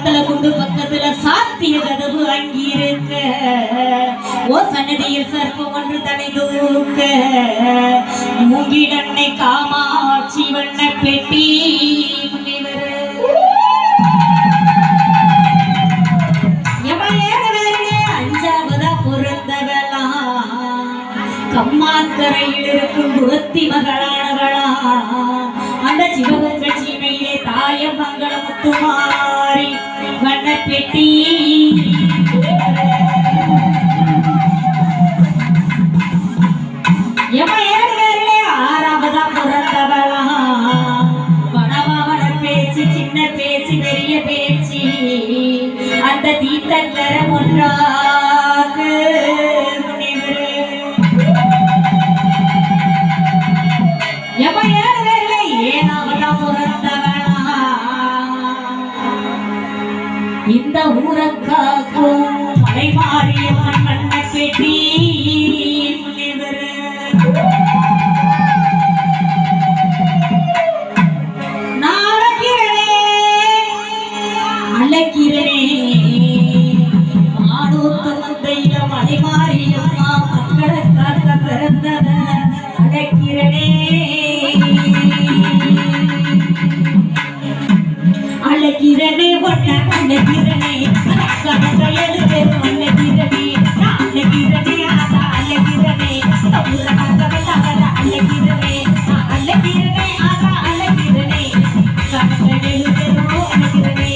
காத்துல குண்டு பக்கத்துல சாத்திய கதவு அங்கிருக்க ஓ சன்னதியில் சர்ப்பம் ஒன்று தலை தூக்க மூங்கிலன்னை காமாட்சி வண்ண பெட்டி முனிவர் அஞ்சாவதா பொருந்தவளாம் கம்மாக்கரையில் இருக்கும் குரத்தி மகளானவளா அந்த சிவகங்க சீமையிலே தாய மங்கள முத்துமாரி வண்ண பெட்டி ஆறாவதா பிறந்தவளா வனவாவன பேச்சு சின்ன பேச்சு பெரிய பேச்சு அந்த தீத்தங்கர ஒன்றாக ஏனாவதா பிறந்தவளா இந்த ஊரக்காக்கும் மலை மாறிய மண்ண பெட்டி அழகிறனே மானூத்து முந்தைய மலை மாறியம்மா மக்களை காக்க பிறந்தத அழகிறனே அழகிறனே ஒன்ன அழகிறனே கணக்கையது பேர் அழகிறனே அழகிறனே ஆதா அழகிறனே அழகிறனே அழகிறனே ஆதா அழகிறனே கணக்கையது பேர் அழகிறனே